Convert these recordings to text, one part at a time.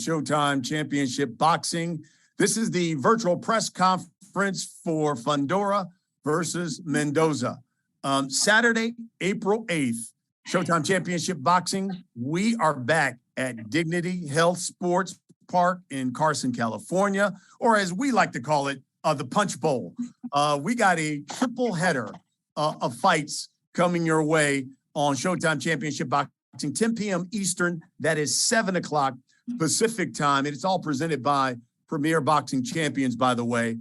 Showtime Championship Boxing. This is the virtual press conference for Fundora versus Mendoza. Saturday, April 8th, Showtime Championship Boxing. We are back at Dignity Health Sports Park in Carson, California, or as we like to call it, the Punch Bowl. We got a triple header of fights coming your way on Showtime Championship Boxing, 10 p.m. Eastern. That is 7 o'clock Pacific time. And it's all presented by Premier Boxing Champions, by the way.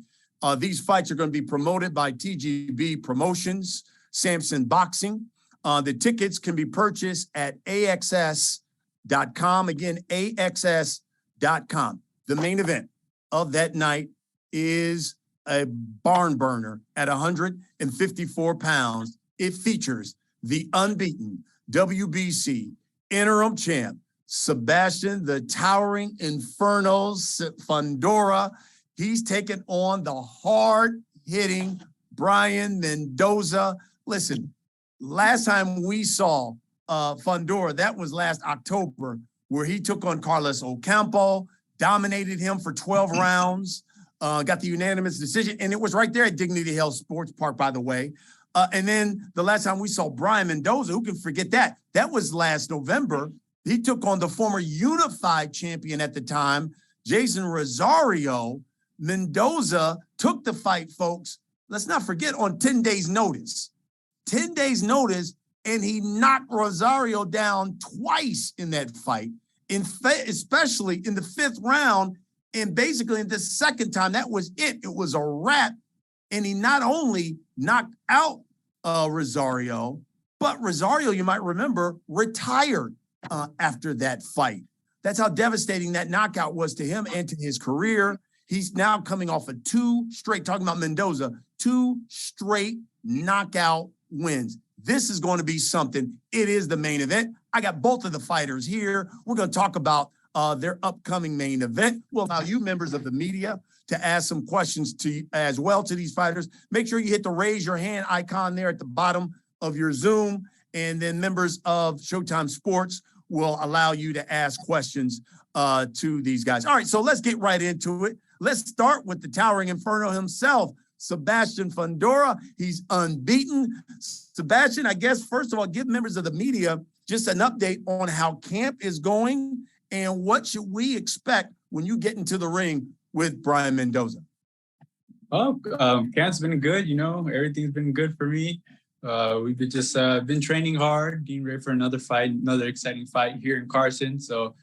These fights are going to be promoted by TGB Promotions, Samson Boxing. The tickets can be purchased at AXS.com. Again, AXS.com. The main event of that night is a barn burner at 154 pounds. It features the unbeaten WBC interim champ, Sebastian, the Towering Inferno Fundora. He's taken on the hard-hitting Brian Mendoza. Listen, last time we saw Fundora, that was last October, where he took on Carlos Ocampo, dominated him for 12 rounds, got the unanimous decision, and it was right there at Dignity Health Sports Park, by the way. And then the last time we saw Brian Mendoza, who can forget that? That was last November. He took on the former unified champion at the time, Jason Rosario. Mendoza took the fight, folks. Let's not forget, on 10 days' notice. 10 days' notice, and he knocked Rosario down twice in that fight, especially in the fifth round. And basically, in the second time, that was it. It was a wrap. And he not only knocked out Rosario, but Rosario, you might remember, retired after that fight. That's how devastating that knockout was to him and to his career. He's now coming off of talking about Mendoza, 2 straight knockout wins. This is going to be something. It is the main event. I got both of the fighters here. We're going to talk about their upcoming main event. We'll allow you members of the media to ask some questions as well to these fighters. Make sure you hit the raise your hand icon there at the bottom of your Zoom. And then members of Showtime Sports will allow you to ask questions to these guys. All right, so let's get right into it. Let's start with the Towering Inferno himself, Sebastian Fundora. He's unbeaten. Sebastian, I guess, first of all, give members of the media just an update on how camp is going and what should we expect when you get into the ring with Brian Mendoza. Oh, camp's been good. You know, everything's been good for me. We've been training hard, getting ready for another fight, another exciting fight here in Carson. So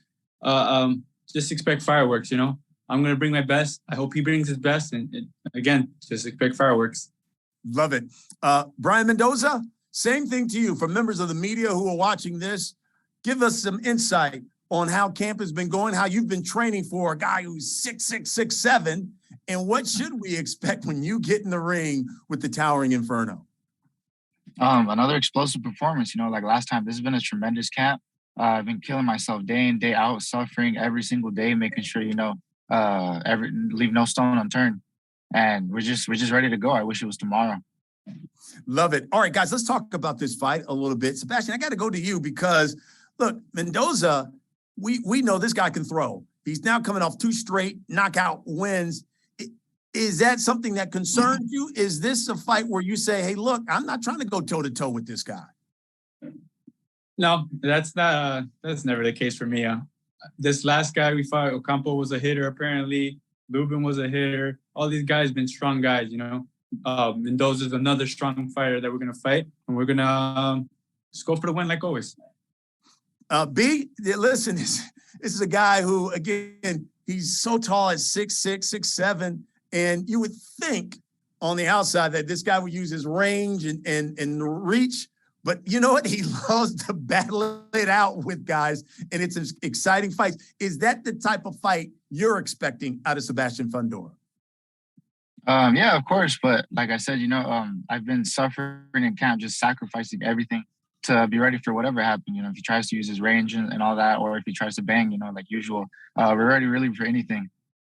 just expect fireworks, you know. I'm going to bring my best. I hope he brings his best. And again, just expect fireworks. Love it. Brian Mendoza, same thing to you. For members of the media who are watching this, give us some insight on how camp has been going, how you've been training for a guy who's 6'6", 6'7", and what should we expect when you get in the ring with the Towering Inferno? Another explosive performance, you know, like last time. This has been a tremendous camp. I've been killing myself day in, day out, suffering every single day, making sure, you know, leave no stone unturned. And we're just ready to go. I wish it was tomorrow. Love it. All right, guys, let's talk about this fight a little bit. Sebastian, I got to go to you because, look, Mendoza, we know this guy can throw. He's now coming off 2 straight knockout wins. Is that something that concerns you? Is this a fight where you say, hey, look, I'm not trying to go toe-to-toe with this guy? No, that's never the case for me. This last guy we fought, Ocampo, was a hitter, apparently. Lubin was a hitter. All these guys been strong guys, you know. Mendoza's another strong fighter that we're going to fight, and we're going to just go for the win like always. B, listen, this is a guy who, again, he's so tall at 6'6", 6'7", and you would think on the outside that this guy would use his range and reach. But you know what? He loves to battle it out with guys, and it's an exciting fight. Is that the type of fight you're expecting out of Sebastian Fundora? Yeah, of course. But like I said, you know, I've been suffering in camp, just sacrificing everything to be ready for whatever happens. You know, if he tries to use his range and all that, or if he tries to bang, you know, like usual, we're ready really for anything.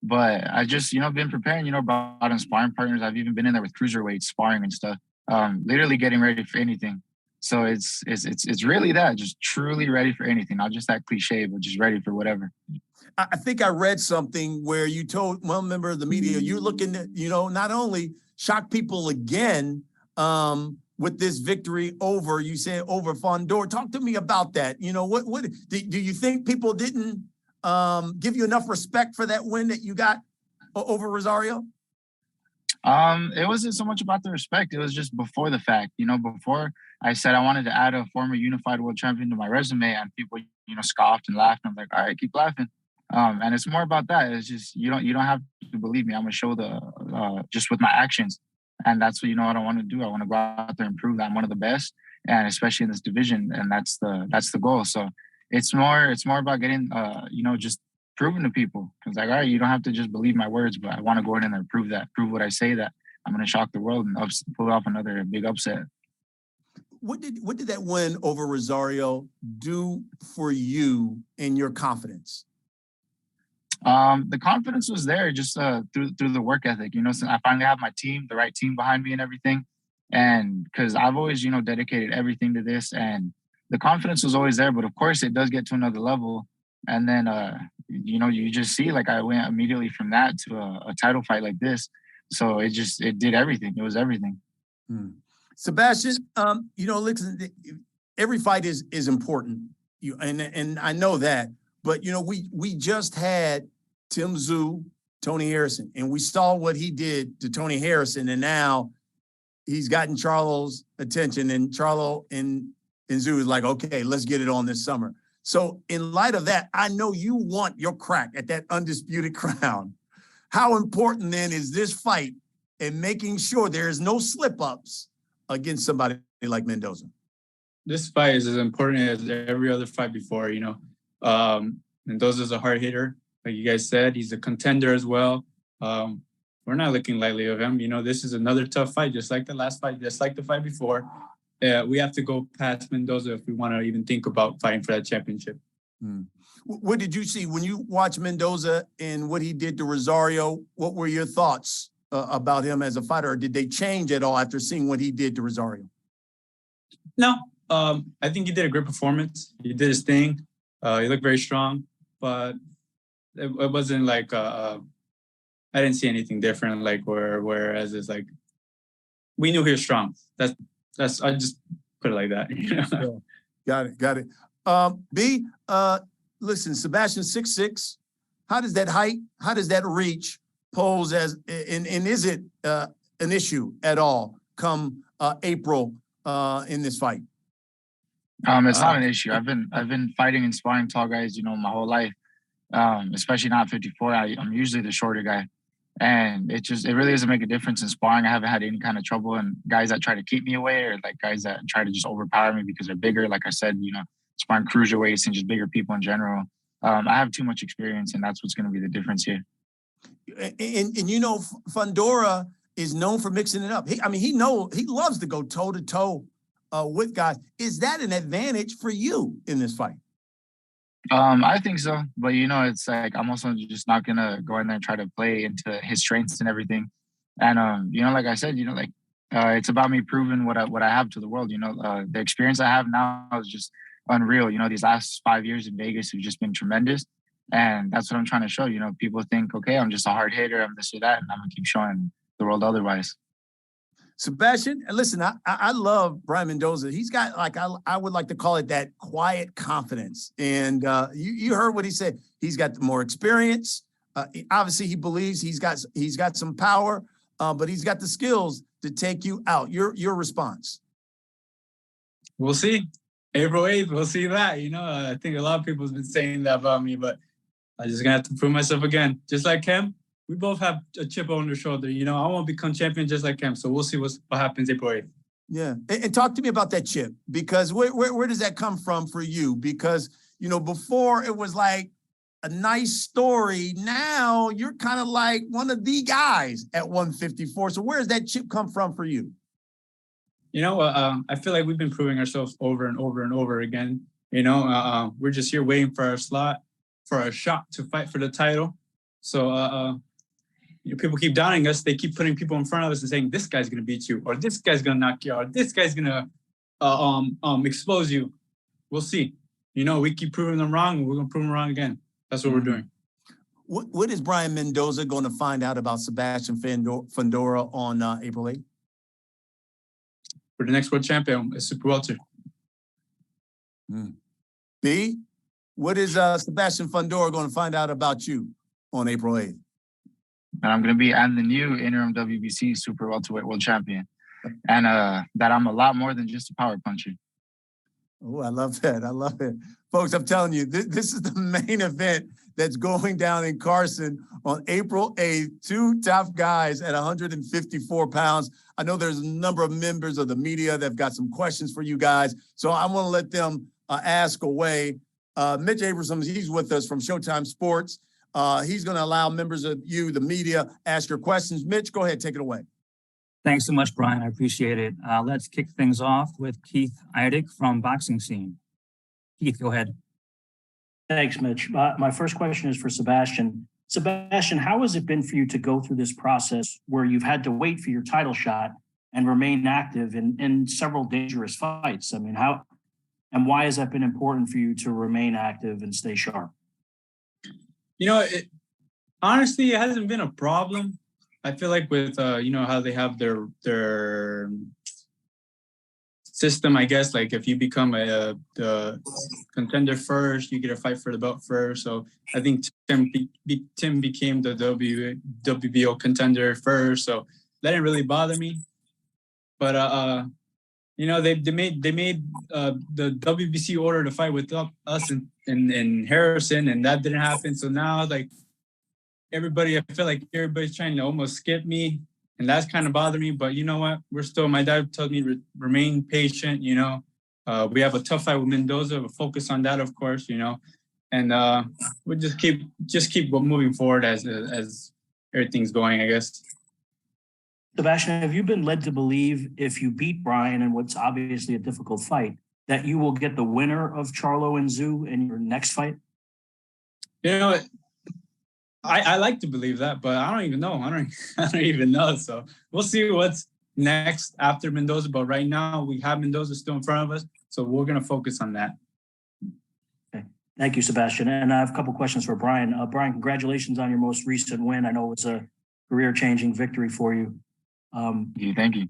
But I just, you know, been preparing, you know, brought in sparring partners. I've even been in there with cruiserweights, sparring and stuff, literally getting ready for anything. So it's really that, just truly ready for anything, not just that cliche, but just ready for whatever. I think I read something where you told one member of the media you're looking to, not only shock people again with this victory over, you said over Fundora. Talk to me about that. What do you think people didn't give you enough respect for that win that you got over Rosario? It wasn't so much about the respect. It was just before the fact. Before I said I wanted to add a former unified world champion to my resume, and people, scoffed and laughed. And I'm like, all right, keep laughing. And it's more about that. It's just you don't have to believe me. I'm gonna show just with my actions, and that's what I want to do. I want to go out there and prove that I'm one of the best, and especially in this division. And that's the goal. So it's more about getting just proving to people. Because like, all right, you don't have to just believe my words, but I want to go in there and prove what I say, that I'm gonna shock the world and pull off another big upset. What did that win over Rosario do for you and your confidence? The confidence was there just through the work ethic. So I finally have the right team behind me and everything. And because I've always, dedicated everything to this, and the confidence was always there. But of course, it does get to another level. And then, you just see, like, I went immediately from that to a title fight like this. So it did everything. It was everything. Sebastian, listen, every fight is important. And I know that. But, we just had Tim Tszyu, Tony Harrison, and we saw what he did to Tony Harrison. And now he's gotten Charlo's attention, and Charlo and Tszyu is like, okay, let's get it on this summer. So in light of that, I know you want your crack at that undisputed crown. How important then is this fight in making sure there is no slip-ups against somebody like Mendoza? This fight is as important as every other fight before, Mendoza's a hard hitter, like you guys said. He's a contender as well. We're not looking lightly of him. This is another tough fight, just like the last fight, just like the fight before. We have to go past Mendoza if we want to even think about fighting for that championship. What did you see when you watched Mendoza and what he did to Rosario? What were your thoughts about him as a fighter? Or did they change at all after seeing what he did to Rosario? No, I think he did a great performance. He did his thing. He looked very strong, but it wasn't like I didn't see anything different. Like whereas it's like we knew he was strong. That's I just put it like that. Yeah. Got it. B, listen, Sebastian 6'6". How does that height? How does that reach pose as? And is it an issue at all come April in this fight? It's not an issue. I've been fighting and sparring tall guys, my whole life. Especially not 54. I'm usually the shorter guy, and it really doesn't make a difference in sparring. I haven't had any kind of trouble, and guys that try to keep me away, or like guys that try to just overpower me because they're bigger. Like I said, sparring cruiserweights and just bigger people in general. I have too much experience, and that's what's going to be the difference here. And Fundora is known for mixing it up. He loves to go toe to toe with guys. Is that an advantage for you in this fight? I think so, but it's like I'm also just not gonna go in there and try to play into his strengths and everything. And like I said, it's about me proving what I have to the world. The experience I have now is just unreal. These last 5 years in Vegas have just been tremendous, and that's what I'm trying to show. People think, okay, I'm just a hard hitter, I'm this or that, and I'm gonna keep showing the world otherwise. Sebastian, listen, I love Brian Mendoza. He's got, like, I would like to call it that quiet confidence. And you heard what he said. He's got more experience. Obviously, he believes he's got some power, but he's got the skills to take you out. Your response? We'll see. April 8th, we'll see that. I think a lot of people have been saying that about me, but I'm just going to have to prove myself again. Just like him. We both have a chip on their shoulder. I want to become champion just like him. So we'll see what happens April 8th. Yeah. And talk to me about that chip, because where does that come from for you? Because, before it was like a nice story. Now you're kind of like one of the guys at 154. So where does that chip come from for you? I feel like we've been proving ourselves over and over and over again. We're just here waiting for our slot, for a shot to fight for the title. So, people keep doubting us. They keep putting people in front of us and saying, this guy's going to beat you, or this guy's going to knock you out, or this guy's going to expose you. We'll see. You know, we keep proving them wrong, and we're gonna prove them wrong again. That's what we're doing. What is Brian Mendoza going to find out about Sebastian Fundora on April 8th? For the next world champion, it's super welter. B, what is Sebastian Fundora going to find out about you on April 8th? And I'm the new interim WBC super welterweight world champion. And that I'm a lot more than just a power puncher. Oh, I love that. I love it. Folks, I'm telling you, this is the main event that's going down in Carson on April 8th. Two tough guys at 154 pounds. I know there's a number of members of the media that have got some questions for you guys, so I want to let them ask away. Mitch Abrams, he's with us from Showtime Sports. He's going to allow members of you, the media, ask your questions. Mitch, go ahead, take it away. Thanks so much, Brian. I appreciate it. Let's kick things off with Keith Eidig from Boxing Scene. Keith, go ahead. Thanks, Mitch. My first question is for Sebastian. Sebastian, how has it been for you to go through this process where you've had to wait for your title shot and remain active in several dangerous fights? I mean, how and why has that been important for you to remain active and stay sharp? You know, honestly, it hasn't been a problem. I feel like with you know how they have their system, I guess, like if you become the contender first, you get a fight for the belt first. So I think Tim became the WBO contender first, so that didn't really bother me. But you know, they made the WBC order to fight with us in Harrison, and that didn't happen. So now like I feel like everybody's trying to almost skip me, and that's kind of bothering me. But you know what? My dad told me to remain patient, you know. We have a tough fight with Mendoza. We'll focus on that, of course, you know. And we'll just keep moving forward as everything's going, I guess. Sebastian, have you been led to believe if you beat Brian in what's obviously a difficult fight, that you will get the winner of Charlo and Zoo in your next fight? You know, I like to believe that, but I don't even know. I don't even know. So we'll see what's next after Mendoza. But right now, we have Mendoza still in front of us, so we're going to focus on that. Okay. Thank you, Sebastian. And I have a couple questions for Brian. Brian, congratulations on your most recent win. I know it's a career-changing victory for you. Thank you.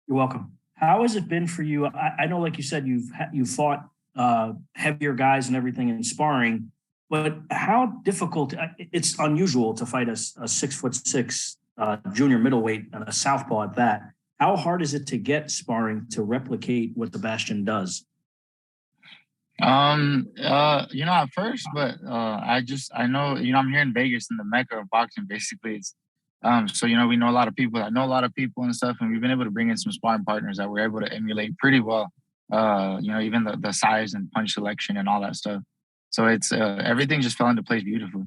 You're welcome. How has it been for you? I know, like you said, you've fought heavier guys and everything in sparring. But how difficult, it's unusual to fight a 6'6" junior middleweight and a southpaw at that. How hard is it to get sparring to replicate what Sebastian does? You know, at first, but I know, you know, I'm here in Vegas in the mecca of boxing, basically. It's so, you know, we know a lot of people that know a lot of people and stuff, and we've been able to bring in some sparring partners that we're able to emulate pretty well. You know, even the size and punch selection and all that stuff. So it's everything just fell into place beautifully.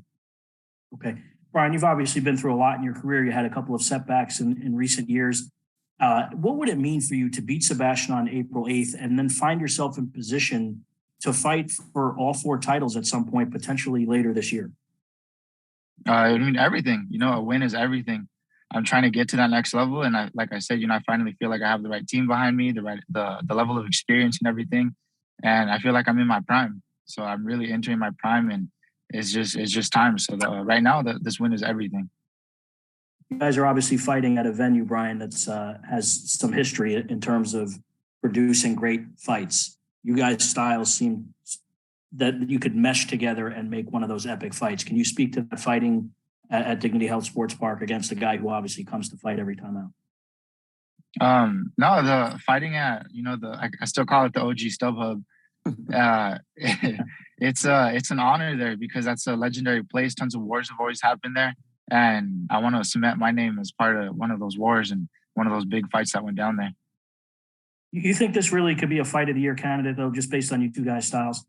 Okay. Brian, you've obviously been through a lot in your career. You had a couple of setbacks in recent years. What would it mean for you to beat Sebastian on April 8th and then find yourself in position to fight for all 4 titles at some point, potentially later this year? I mean, everything. You know, a win is everything. I'm trying to get to that next level. And like I said, you know, I finally feel like I have the right team behind me, the level of experience and everything. And I feel like I'm in my prime. So I'm really entering my prime, and it's just time. So right now, this win is everything. You guys are obviously fighting at a venue, Brian, that's has some history in terms of producing great fights. You guys' styles seem that you could mesh together and make one of those epic fights. Can you speak to that fighting at Dignity Health Sports Park against a guy who obviously comes to fight every time out? No, the fighting at, you know, I still call it the OG StubHub. It's an honor there because that's a legendary place. Tons of wars have always happened there, and I want to cement my name as part of one of those wars and one of those big fights that went down there. You think this really could be a fight of the year candidate, though, just based on you two guys' styles?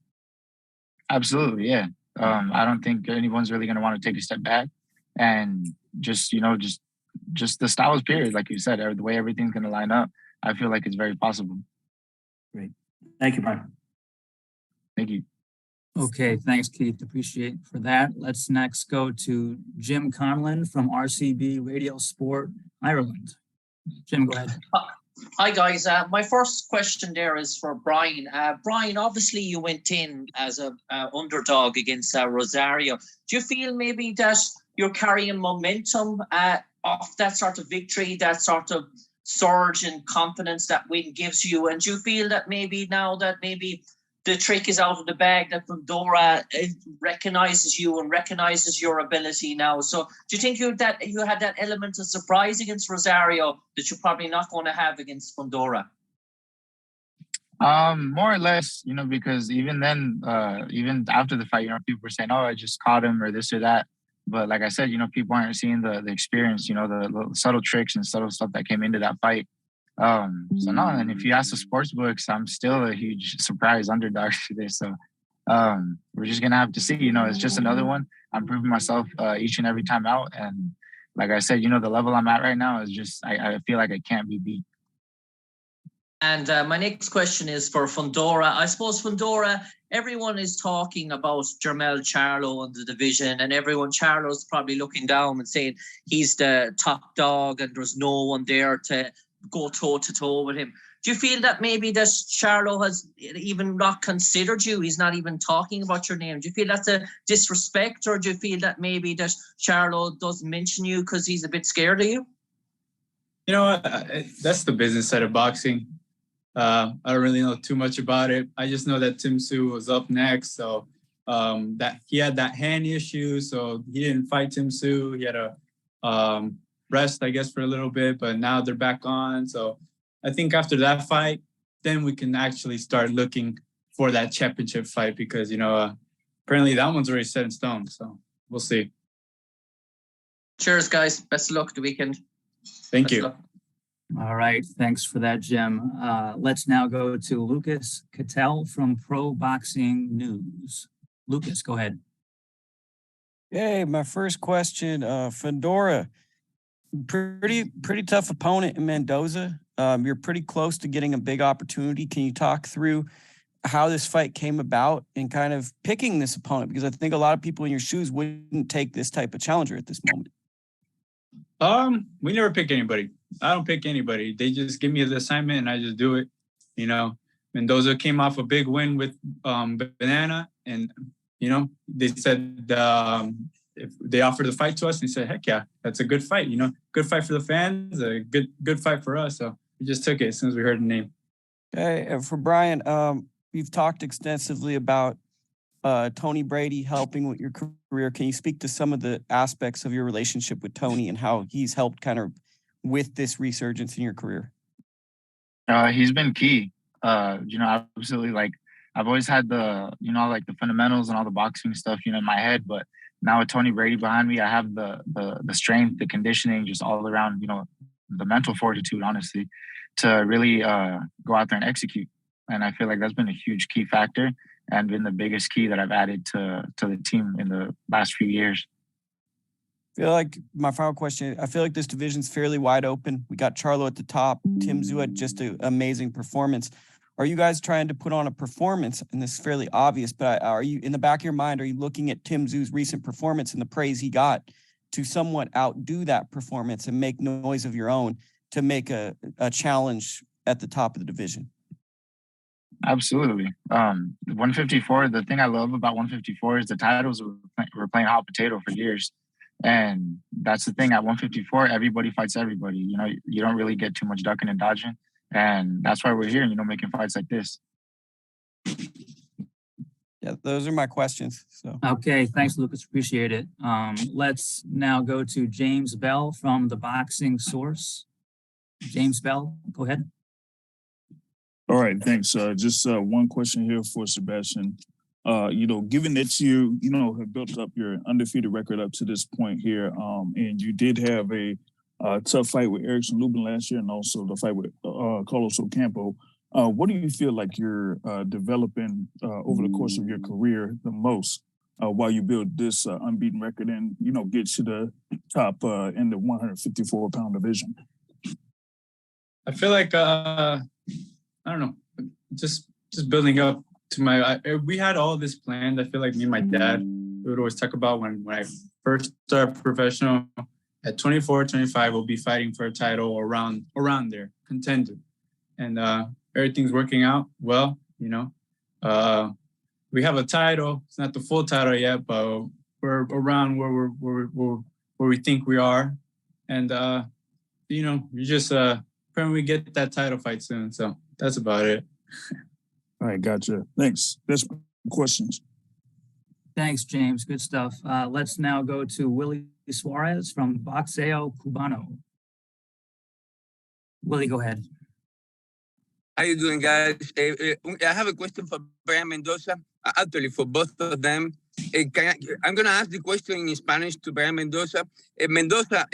Absolutely, yeah. I don't think anyone's really going to want to take a step back, and just the styles period, like you said, the way everything's going to line up. I feel like it's very possible. Great, thank you, Brian. Thank you. Okay, thanks, Keith. Appreciate for that. Let's next go to Jim Conlon from RCB Radio Sport Ireland. Jim, go ahead. Hi guys. My first question there is for Brian. Brian, obviously you went in as a underdog against Rosario. Do you feel maybe that you're carrying momentum off that sort of victory, that sort of surge in confidence that win gives you? And do you feel that maybe now that maybe the trick is out of the bag, that Fundora recognizes you and recognizes your ability now? So do you think you had that element of surprise against Rosario that you're probably not going to have against Fundora? More or less, because even then, even after the fight, people were saying, "Oh, I just caught him," or this or that. But like I said, people aren't seeing the experience, the subtle tricks and subtle stuff that came into that fight. So no, and if you ask the sports books, I'm still a huge surprise underdog today. So we're just gonna have to see. It's just another one. I'm proving myself each and every time out, and like I said, the level I'm at right now is just I feel like I can't be beat. And my next question is for Fundora. I suppose Fundora, everyone is talking about Jermell Charlo in the division, and Charlo's probably looking down and saying he's the top dog and there's no one there to go toe-to-toe with him. Do you feel that maybe that Charlo has even not considered you? He's not even talking about your name. Do you feel that's a disrespect, or do you feel that maybe that Charlo doesn't mention you because he's a bit scared of you? You know what? That's the business side of boxing. I don't really know too much about it. I just know that Tim Tszyu was up next, so that he had that hand issue, so he didn't fight Tim Tszyu. He had a rest, I guess, for a little bit, but now they're back on. So I think after that fight, then we can actually start looking for that championship fight, because apparently that one's already set in stone. So we'll see. Cheers, guys. Best of luck the weekend. Thank you. All right. Thanks for that, Jim. Let's now go to Lucas Cattell from Pro Boxing News. Lucas, go ahead. Hey, my first question, Fundora, pretty tough opponent in Mendoza. You're pretty close to getting a big opportunity. Can you talk through how this fight came about and kind of picking this opponent? Because I think a lot of people in your shoes wouldn't take this type of challenger at this moment. We never pick anybody. I don't pick anybody. They just give me the assignment and I just do it. Mendoza came off a big win with Banana, and they said if they offered the fight to us, and he said, "Heck yeah, that's a good fight. Good fight for the fans, a good fight for us." So we just took it as soon as we heard the name. Okay, and for Brian, you've talked extensively about Tony Brady helping with your career. Can you speak to some of the aspects of your relationship with Tony and how he's helped kind of with this resurgence in your career? He's been key. Absolutely. Like, I've always had the fundamentals and all the boxing stuff, in my head. But now with Tony Brady behind me, I have the strength, the conditioning, just all around, the mental fortitude, honestly, to really go out there and execute. And I feel like that's been a huge key factor and been the biggest key that I've added to the team in the last few years. I feel like my final question, I feel like this division's fairly wide open. We got Charlo at the top, Tim Tszyu had just an amazing performance. Are you guys trying to put on a performance? And this is fairly obvious, but are you, in the back of your mind, are you looking at Tim Tszyu's recent performance and the praise he got to somewhat outdo that performance and make noise of your own to make a challenge at the top of the division? Absolutely. 154, the thing I love about 154 is the titles were playing hot potato for years. And that's the thing, at 154, everybody fights everybody. You don't really get too much ducking and dodging. And that's why we're here, making fights like this. Yeah, those are my questions. So Okay, thanks, Lucas. Appreciate it. Let's now go to James Bell from the Boxing Source. James Bell, go ahead. All right, thanks. Just one question here for Sebastian. Given that you have built up your undefeated record up to this point here, and you did have a tough fight with Erickson Lubin last year, and also the fight with Carlos Ocampo, what do you feel like you're developing over the course of your career the most while you build this unbeaten record and get to the top in the 154-pound division? I feel like I don't know, just building up to we had all this planned. I feel like me and my dad, we would always talk about when I first started professional, at 24, 25, we'll be fighting for a title around there, contender. And everything's working out well, you know. We have a title. It's not the full title yet, but we're around where we think we are. And you know, we just praying we get that title fight soon. So that's about it. All right, gotcha. Thanks. That's questions. Thanks, James. Good stuff. Let's now go to Willie Suarez from Boxeo Cubano. Willie, go ahead. How you doing, guys? I have a question for Brian Mendoza, actually for both of them. I'm going to ask the question in Spanish to Brian Mendoza. Mendoza,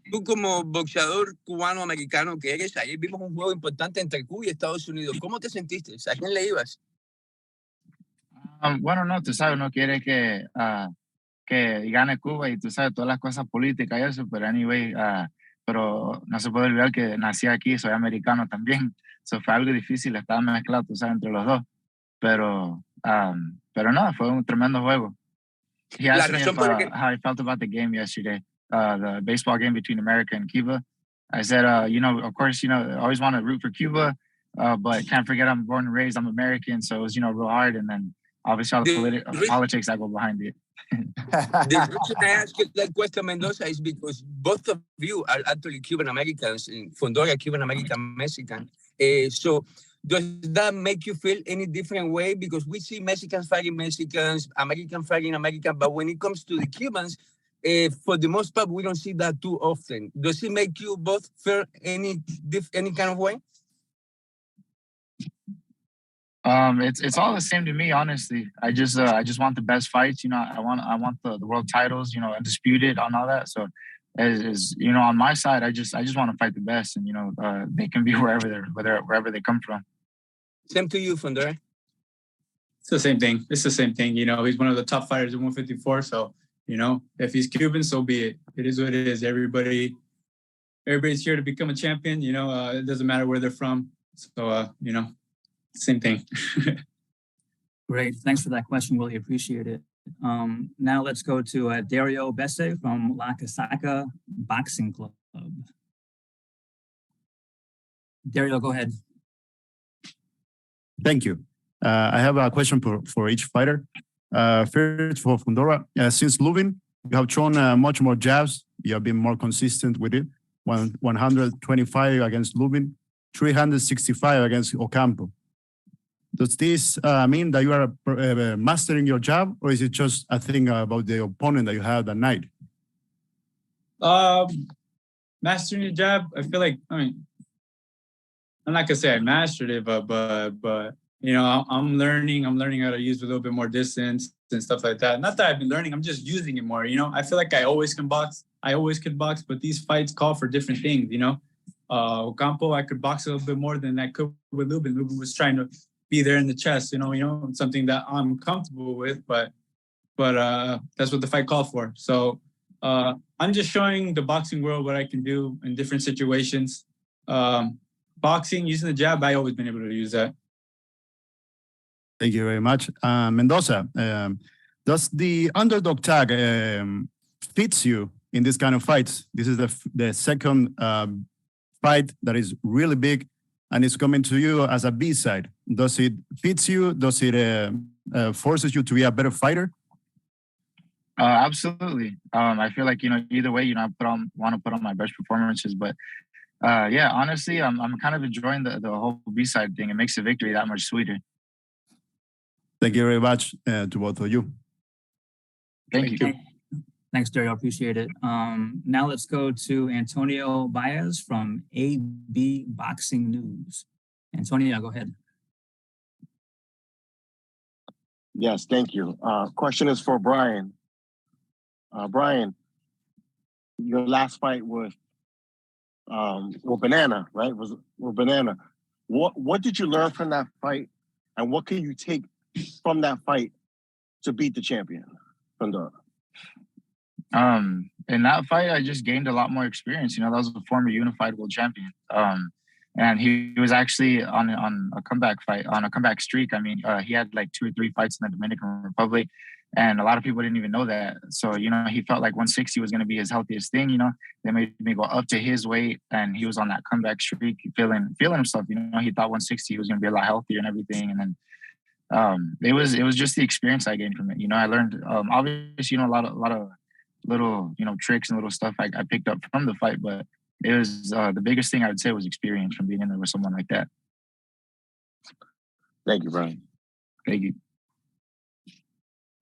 tú como boxeador cubano-americano que eres, ayer vimos un juego importante entre Cuba y Estados Unidos. ¿Cómo te sentiste? ¿A quién le ibas? Bueno, no, tú sabes, no quiere que gane Cuba y tú sabes todas las cosas políticas y eso, pero anyway, pero no se puede olvidar que nací aquí, soy americano también. Eso fue algo difícil, estaba mezclado, tú sabes, entre los dos. Pero no, fue un tremendo juego. He asked me how I felt about the game yesterday, the baseball game between America and Cuba. I said, you know, of course, you know, I always want to root for Cuba, but can't forget I'm born and raised, I'm American, so it was, you know, real hard. And then obviously all the politics that go behind it. The reason I ask you that question, Mendoza, is because both of you are actually Cuban Americans, Fundora, Cuban American Mexican. So does that make you feel any different way? Because we see Mexicans fighting Mexicans, American fighting American, but when it comes to the Cubans, for the most part, we don't see that too often. Does it make you both feel any kind of way? It's all the same to me, honestly. I just want the best fights. You know, I want the world titles. You know, undisputed on all that. So, as you know, on my side, I just want to fight the best, and you know, they can be wherever they come from. Same to you, Fundora. It's the same thing. It's the same thing. You know, he's one of the top fighters in 154. So, you know, if he's Cuban, so be it. It is what it is. Everybody's here to become a champion. You know, it doesn't matter where they're from. So, you know, same thing. Great. Thanks for that question, Willie. Appreciate it. Now let's go to Dario Besse from La Casaca Boxing Club. Dario, go ahead. Thank you. I have a question for each fighter. First, for Fundora, since Lubin, you have shown much more jabs. You have been more consistent with it. 125 against Lubin, 365 against Ocampo. Does this mean that you are mastering your jab, or is it just a thing about the opponent that you had that night? Mastering your jab, I feel like, I mean, I'm not gonna say I mastered it, but you know, I'm learning how to use a little bit more distance and stuff like that. Not that I've been learning, I'm just using it more. You know, I feel like I always can box, but these fights call for different things. You know, Ocampo, I could box a little bit more than I could with Lubin. Lubin was trying to be there in the chest. You know, something that I'm comfortable with, but that's what the fight called for. So I'm just showing the boxing world what I can do in different situations. Boxing, using the jab, I always been able to use that. Thank you very much. Mendoza, does the underdog tag fits you in this kind of fights? This is the second fight that is really big and it's coming to you as a B-side. Does it fit you? Does it forces you to be a better fighter? Absolutely. I feel like, you know, either way, you know, I want to put on my best performances, but yeah, honestly, I'm kind of enjoying the whole B-side thing. It makes the victory that much sweeter. Thank you very much to both of you. Thank you. Thanks, Dario. Appreciate it. Now let's go to Antonio Baez from AB Boxing News. Antonio, go ahead. Yes, thank you. Question is for Brian. Brian, your last fight with Banana, right? Was Banana. What did you learn from that fight, and what can you take from that fight to beat the champion, Fundora? In that fight, I just gained a lot more experience. You know, that was a former unified world champion. And he was actually on a comeback streak. I mean, he had like 2 or 3 fights in the Dominican Republic. And a lot of people didn't even know that. So, you know, he felt like 160 was going to be his healthiest thing, you know. They made me go up to his weight, and he was on that comeback streak, feeling himself, you know. He thought 160 he was going to be a lot healthier and everything. And then it was just the experience I gained from it. You know, I learned, obviously, you know, a lot of little, you know, tricks and little stuff I picked up from the fight, but it was the biggest thing I would say was experience from being in there with someone like that. Thank you, Brian. Thank you.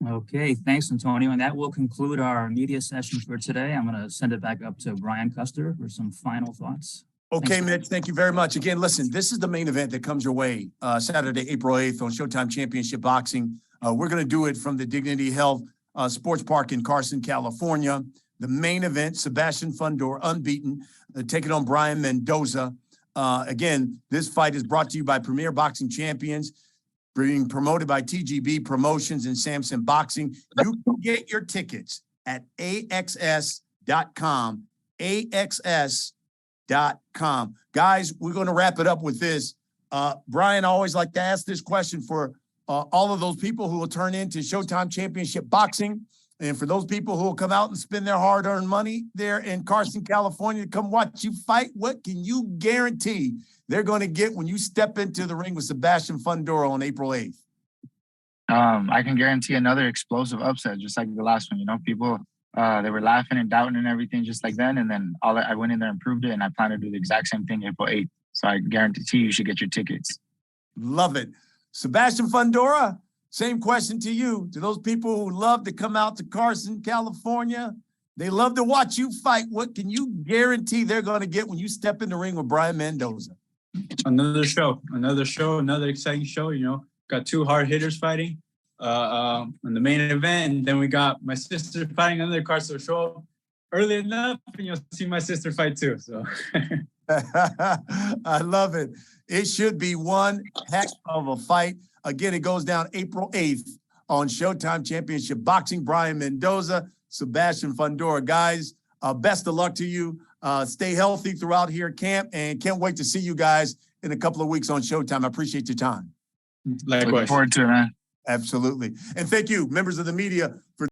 Okay, thanks, Antonio. And that will conclude our media session for today. I'm going to send it back up to Brian Custer for some final thoughts. Okay, Thanks. Mitch, thank you very much. Again, listen, this is the main event that comes your way Saturday, April 8th on Showtime Championship Boxing. We're going to do it from the Dignity Health Sports Park in Carson, California. The main event, Sebastian Fundora, unbeaten, taking on Brian Mendoza. Again, this fight is brought to you by Premier Boxing Champions, being promoted by TGB Promotions and Samson Boxing. You can get your tickets at AXS.com. AXS.com. Guys, we're going to wrap it up with this. Brian, I always like to ask this question for all of those people who will turn into Showtime Championship Boxing. And for those people who will come out and spend their hard-earned money there in Carson, California to come watch you fight, what can you guarantee they're going to get when you step into the ring with Sebastian Fundora on April 8th? I can guarantee another explosive upset, just like the last one. You know, people, they were laughing and doubting and everything just like then. And then I went in there and proved it, and I plan to do the exact same thing April 8th. So I guarantee you should get your tickets. Love it. Sebastian Fundora, same question to you. To those people who love to come out to Carson, California, they love to watch you fight. What can you guarantee they're going to get when you step in the ring with Brian Mendoza? Another another exciting show. You know, got two hard hitters fighting in the main event, and then we got my sister fighting another card. So show up early enough, and you'll see my sister fight too. So I love it. It should be one heck of a fight. Again, it goes down April 8th on Showtime Championship Boxing. Brian Mendoza, Sebastian Fundora. Guys, best of luck to you. Stay healthy throughout here at camp, and can't wait to see you guys in a couple of weeks on Showtime. I appreciate your time. Likewise. Looking forward to it, man. Absolutely. And thank you, members of the media, for